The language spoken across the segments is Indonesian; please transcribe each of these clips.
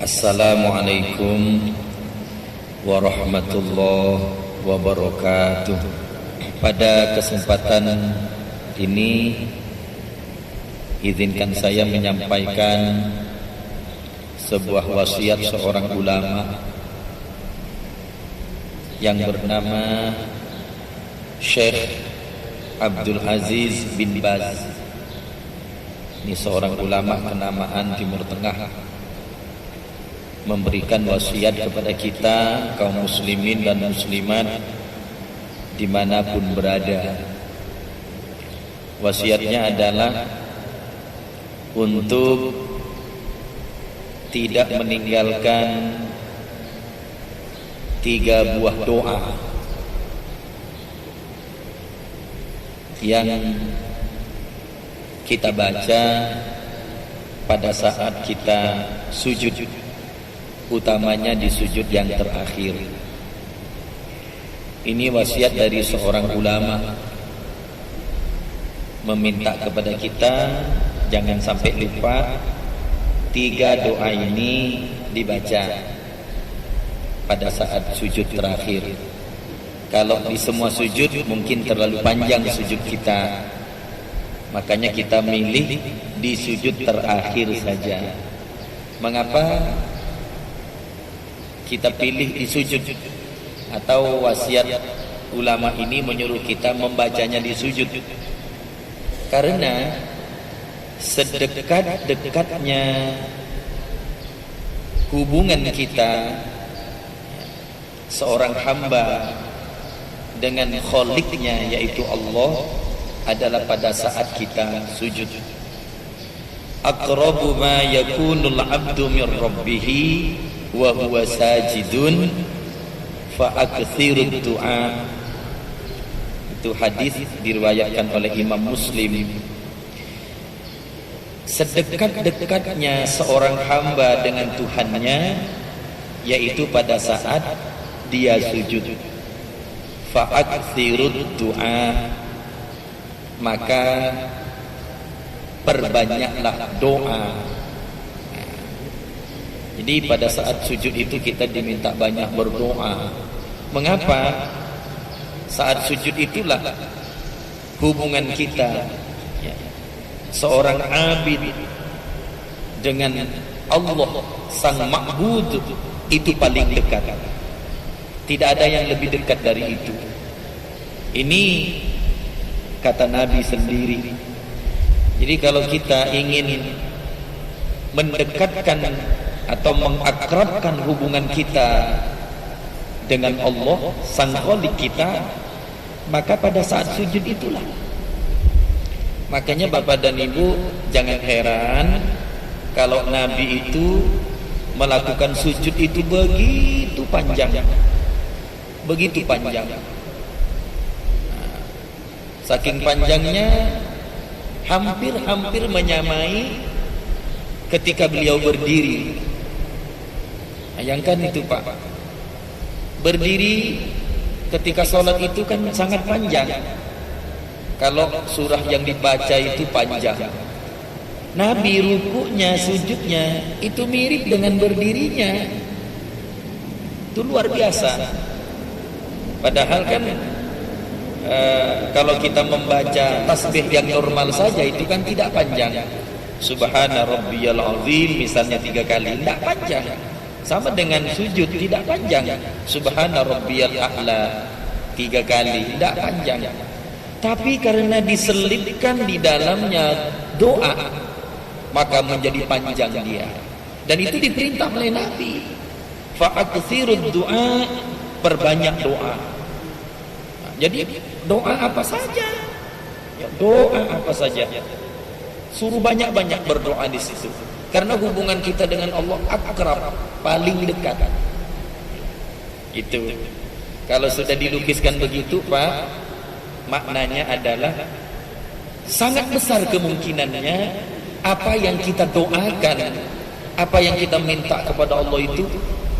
Assalamualaikum warahmatullahi wabarakatuh. Pada kesempatan ini izinkan saya menyampaikan sebuah wasiat seorang ulama yang bernama Syekh Abdul Aziz bin Baz. Ini seorang ulama kenamaan Timur Tengah, memberikan wasiat kepada kita kaum muslimin dan muslimat dimanapun berada. Wasiatnya adalah untuk tidak meninggalkan 3 buah doa yang kita baca pada saat kita sujud, utamanya di sujud yang terakhir. Ini wasiat dari seorang ulama meminta kepada kita jangan sampai lupa 3 doa ini dibaca pada saat sujud terakhir. Kalau di semua sujud mungkin terlalu panjang sujud kita, makanya kita milih di sujud terakhir saja. Mengapa kita pilih di sujud? Atau wasiat ulama ini menyuruh kita membacanya di sujud? Karena sedekat-dekatnya hubungan kita seorang hamba dengan Khaliqnya, yaitu Allah, adalah pada saat kita sujud. Aqrabu ma yakunul 'abdu min rabbih wa huwa sajidun fa aktsirud du'a. Itu hadis diriwayatkan oleh Imam Muslim. Sedekat-dekatnya seorang hamba dengan Tuhannya yaitu pada saat dia sujud. Fa aktsirud du'a, maka perbanyaklah doa. Jadi pada saat sujud itu kita diminta banyak berdoa. Mengapa? Saat sujud itulah hubungan kita, seorang abid dengan Allah Sang Ma'bud itu paling dekat. Tidak ada yang lebih dekat dari itu. Ini kata Nabi sendiri. Jadi kalau kita ingin mendekatkan atau mengakrabkan hubungan kita dengan Allah Sang Khaliq kita, maka pada saat sujud itulah. Makanya Bapak dan Ibu jangan heran kalau Nabi itu melakukan sujud itu begitu panjang. Begitu panjang. Saking panjangnya hampir-hampir menyamai ketika beliau berdiri. Bayangkan itu Pak, berdiri ketika sholat itu kan sangat panjang. Kalau surah yang dibaca itu panjang, Nabi rukuknya, sujudnya itu mirip dengan berdirinya. Itu luar biasa. Padahal kan kalau kita membaca tasbih yang normal saja itu kan tidak panjang. Subhana rabbiyal azim misalnya 3 kali, tidak panjang. Sama dengan sujud tidak panjang. Subhana rabbiyal a'la 3 kali, tidak panjang. Tapi karena diselipkan di dalamnya doa, maka menjadi panjang dia. Dan itu diperintah oleh Nabi. Fa'aktsirud du'a, perbanyak doa. Jadi doa apa saja, doa apa saja, suruh banyak-banyak berdoa di situ. Karena hubungan kita dengan Allah akrab, paling dekat. Itu kalau sudah dilukiskan begitu Pak, maknanya adalah sangat besar kemungkinannya apa yang kita doakan, apa yang kita minta kepada Allah itu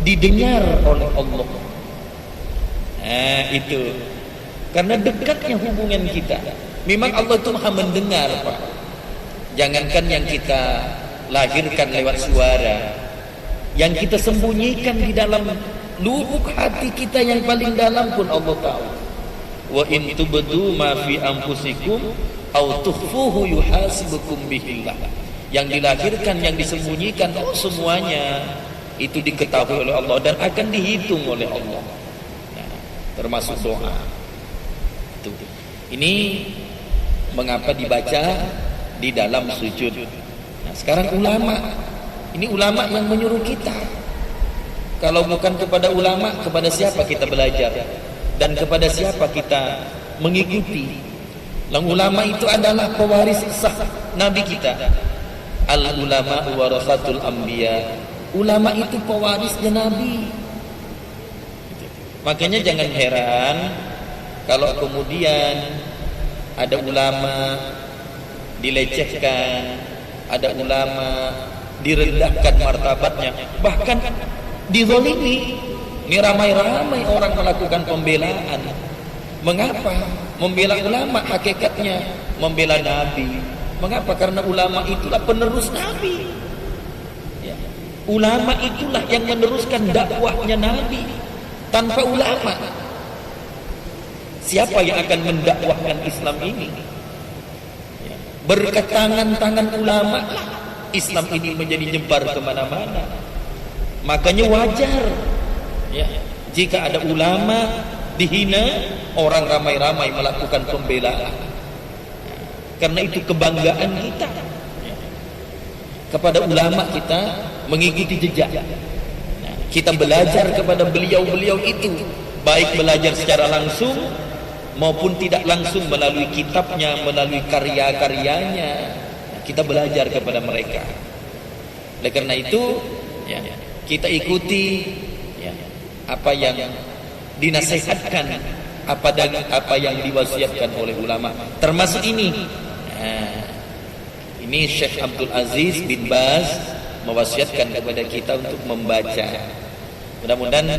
didengar oleh Allah. Nah itu karena dekatnya hubungan kita. Memang Allah itu maha mendengar Pak. Jangankan yang kita lahirkan lewat suara, Yang kita sembunyikan di dalam lubuk hati kita yang paling dalam pun Allah tahu. Wa in tubdu ma fi anfusikum aw tukhfuhu yuhasibukum bihillah. Yang dilahirkan, yang disembunyikan, semuanya itu diketahui oleh Allah dan akan dihitung oleh Allah. Nah, termasuk doa. Itu. Ini mengapa dibaca di dalam sujud. Nah, sekarang ulama, ini ulama yang menyuruh kita. Kalau bukan kepada ulama, kepada siapa kita belajar? Dan kepada siapa kita mengikuti? Ulama itu adalah pewaris sah Nabi kita. Al ulama warasatul anbiya. Ulama itu pewarisnya Nabi. Makanya jangan heran kalau kemudian ada ulama dilecehkan, ada ulama direndahkan martabatnya, bahkan dizalimi. Ini ramai-ramai orang melakukan pembelaan. Mengapa? Membela ulama hakikatnya membela Nabi. Mengapa? Karena ulama itulah penerus Nabi. Ya. Ulama itulah yang meneruskan dakwahnya Nabi. Tanpa ulama, siapa yang akan mendakwahkan Islam ini? Ya. Berkat tangan ulama, Islam ini menjadi nyebar kemana-mana. Makanya wajar, ya, jika ada ulama dihina, orang ramai-ramai melakukan pembelaan. Karena itu kebanggaan kita, ya, kepada ulama kita mengikuti jejak. Nah, kita belajar kepada beliau-beliau itu, baik belajar secara langsung maupun tidak langsung melalui kitabnya, melalui karya-karyanya. Kita belajar kepada mereka. Oleh karena itu, ya, kita ikuti, ya, apa yang dinasihatkan, apa yang diwasiatkan oleh ulama. Termasuk ini. Nah, ini Syekh Abdul Aziz bin Baz mewasiatkan kepada kita untuk membaca. Mudah-mudahan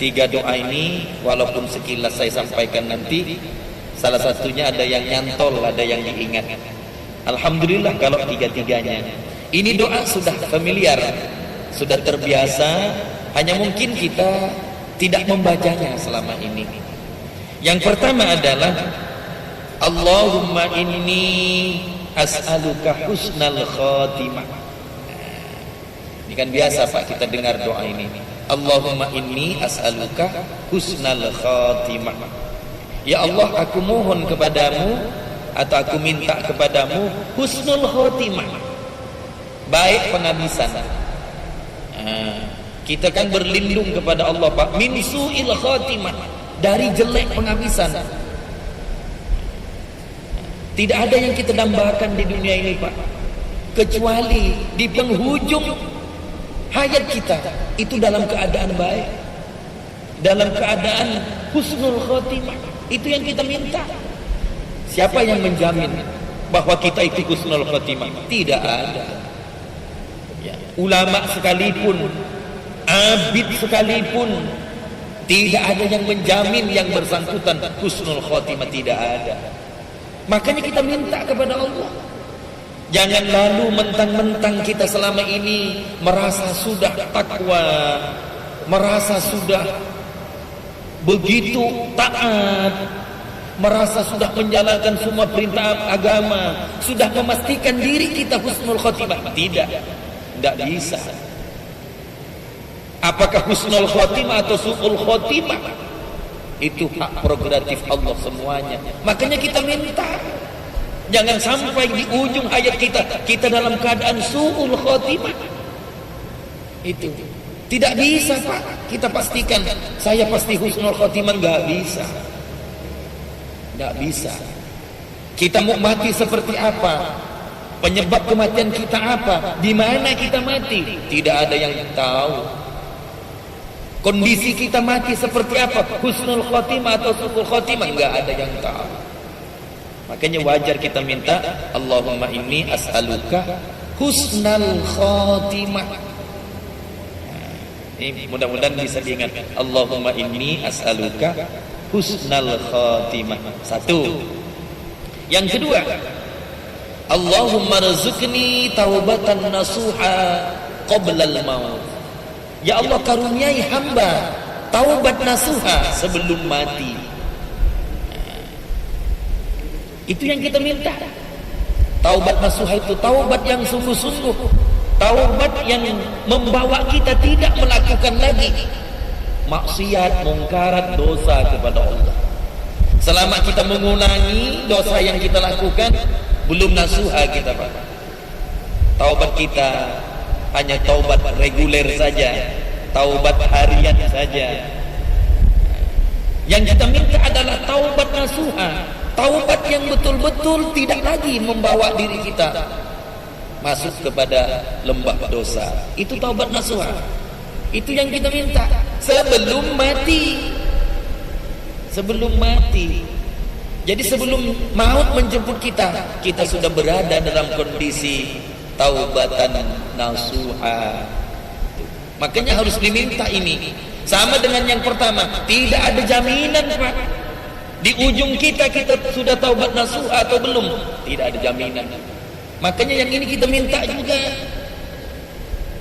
3 doa ini walaupun sekilas saya sampaikan nanti, salah satunya ada yang nyantol, ada yang diingat. Alhamdulillah kalau 3-3-nya. Ini doa sudah familiar, sudah terbiasa, hanya mungkin kita tidak membacanya selama ini. Yang pertama adalah Allahumma inni as'aluka husnal khatimah. Ini kan biasa Pak kita dengar doa ini. Allahumma inni as'aluka husnal khatimah. Ya Allah, aku mohon kepadamu atau aku minta kepadamu husnul khatimah, baik penghabisan. Kita kan berlindung kepada Allah Pak min su'il khatimah, dari jelek penghabisan. Tidak ada yang kita dambakan di dunia ini Pak, kecuali di penghujung hayat kita itu dalam keadaan baik, dalam keadaan husnul khatimah. Itu yang kita minta. Siapa yang menjamin bahwa kita itu husnul khatimah? Tidak ada. Ya. Ulama sekalipun, abid sekalipun, tidak ada yang menjamin yang bersangkutan husnul khatimah, tidak ada. Makanya kita minta kepada Allah. Jangan lalu mentang-mentang kita selama ini merasa sudah takwa, merasa sudah begitu taat, merasa sudah menjalankan semua perintah agama, sudah memastikan diri kita husnul khatimah. Tidak bisa. Apakah husnul khatimah atau su'ul khatimah? Itu hak prerogatif Allah semuanya. Makanya kita minta, jangan sampai di ujung hayat kita dalam keadaan su'ul khatimah. Itu tidak bisa Pak. Kita pastikan saya pasti husnul khatimah, nggak bisa. Nggak bisa. Kita mau mati seperti apa? Penyebab kematian kita apa? Di mana kita mati? Tidak ada yang tahu. Kondisi kita mati seperti apa? Husnul khatimah atau su'ul khatimah? Enggak ada yang tahu. Makanya wajar kita minta Allahumma inni as'aluka husnal khatimah. Ini mudah-mudahan bisa diingat. Allahumma inni as'aluka husnal khatimah. Satu. Yang kedua, Allahumma rizqni taubatan nasuha qabla al-maut. Ya Allah, karuniai hamba taubat nasuha sebelum mati. Itu yang kita minta. Taubat nasuha itu taubat yang sungguh-sungguh, taubat yang membawa kita tidak melakukan lagi maksiat, mungkarat, dosa kepada Allah. Selama kita mengulangi dosa yang kita lakukan, belum nasuha kita, Pak. Taubat kita hanya taubat reguler saja, taubat harian saja. Yang kita minta adalah taubat nasuha, taubat yang betul-betul tidak lagi membawa diri kita masuk kepada lembah dosa. Itu taubat nasuha. Itu yang kita minta sebelum mati. Sebelum mati. Jadi sebelum maut menjemput kita, kita sudah berada dalam kondisi taubatan nasuha. Makanya harus diminta ini. Sama dengan yang pertama, tidak ada jaminan, Pak. Di ujung kita sudah taubat nasuha atau belum? Tidak ada jaminan. Makanya yang ini kita minta juga.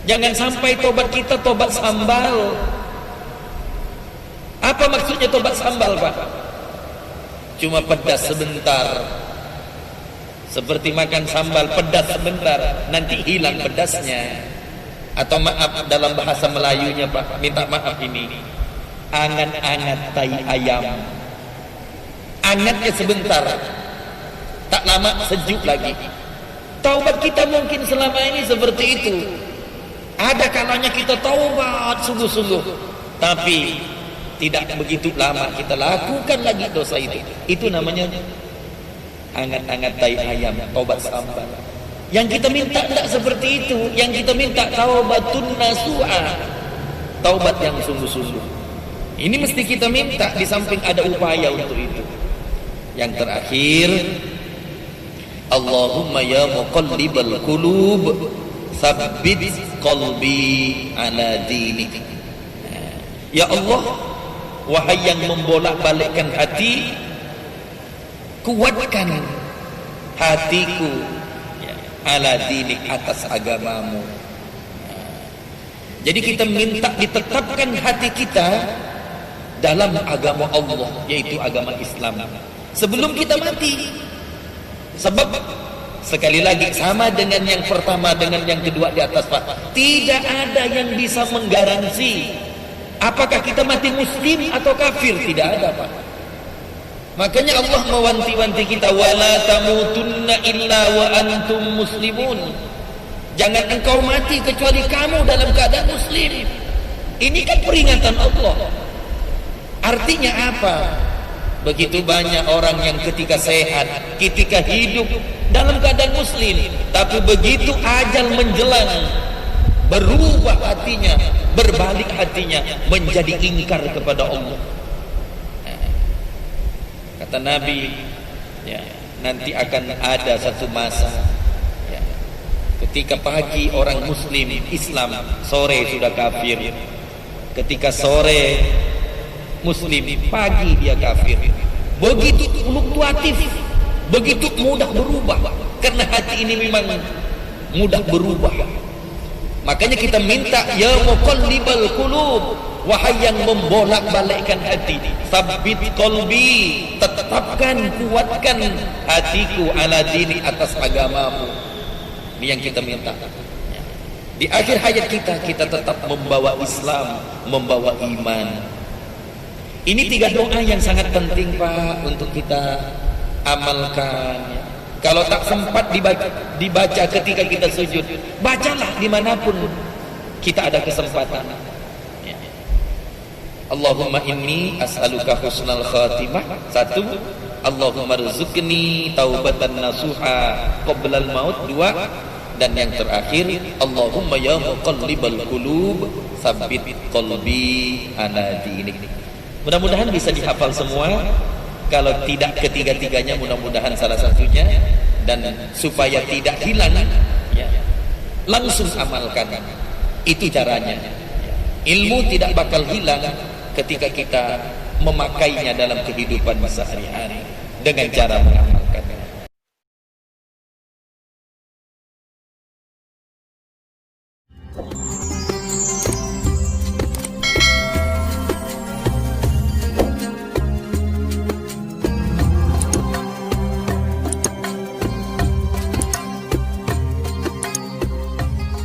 Jangan sampai tobat kita tobat sambal. Apa maksudnya tobat sambal, Pak? Cuma pedas sebentar. Seperti makan sambal, pedas sebentar, nanti hilang pedasnya. Atau maaf dalam bahasa Melayunya, Pak, minta maaf ini, angat-angat tai ayam. Angatnya sebentar, tak lama sejuk lagi. Taubat kita mungkin selama ini seperti itu. Ada kalanya kita taubat sungguh-sungguh, tapi tidak begitu lama kita lakukan lagi dosa itu. Itu namanya angat-angat tai ayam, taubat sambal. Yang kita minta tidak seperti itu. Yang kita minta taubatun nasuha, taubat yang sungguh-sungguh. Ini mesti kita minta, di samping ada upaya untuk itu. Yang terakhir, Allahumma ya muqallibal qulub tsabbit qalbi ala dinik. Ya Allah, wahai yang membolak-balikkan hati, kuatkan hatiku ala dinik, atas agamamu. Jadi kita minta ditetapkan hati kita dalam agama Allah, yaitu agama Islam, sebelum kita mati. Sebab sekali lagi sama dengan yang pertama dengan yang kedua di atas, Pak, tidak ada yang bisa menggaransi apakah kita mati muslim atau kafir. Tidak ada, Pak. Makanya Allah mewanti-wanti kita, wala tamutunna illa wa antum muslimun. Jangan engkau mati kecuali kamu dalam keadaan muslim. Ini kan peringatan Allah. Artinya apa? Begitu banyak orang yang ketika sehat, ketika hidup dalam keadaan muslim, tapi begitu ajal menjelang, berubah hatinya, berbalik hatinya, menjadi ingkar kepada Allah. Kata Nabi, ya, nanti akan ada satu masa, ya, ketika pagi orang muslim Islam, sore sudah kafir. Ketika sore muslim, pagi dia kafir. Begitu fluktuatif, begitu mudah berubah, karena hati ini memang mudah berubah. Makanya kita minta, ya muqallibal qulub, wahai yang membolak-balikkan hati, tsabbit qalbi, tetapkan, kuatkan hatiku ala dini, atas agamamu. Ini yang kita minta. Di akhir hayat kita tetap membawa Islam, membawa iman. Ini 3 doa yang sangat penting, Pak, untuk kita amalkan. Kalau tak sempat dibaca ketika kita sujud, bacalah dimanapun kita ada kesempatan. Allahumma inni as'aluka husnal khatimah. 1, Allahumma rzuqni taubatan nasuha qoblal maut. 2, dan yang terakhir, Allahumma ya muqallibal qulub tsabbit qalbi ala dinik. Mudah-mudahan bisa dihafal semua. Kalau tidak ketiga-tiganya, mudah-mudahan salah satunya, dan supaya tidak hilang, ya, langsung amalkan. Itu caranya. Ilmu tidak bakal hilang ketika kita memakainya dalam kehidupan sehari-hari dengan cara mengamalkan.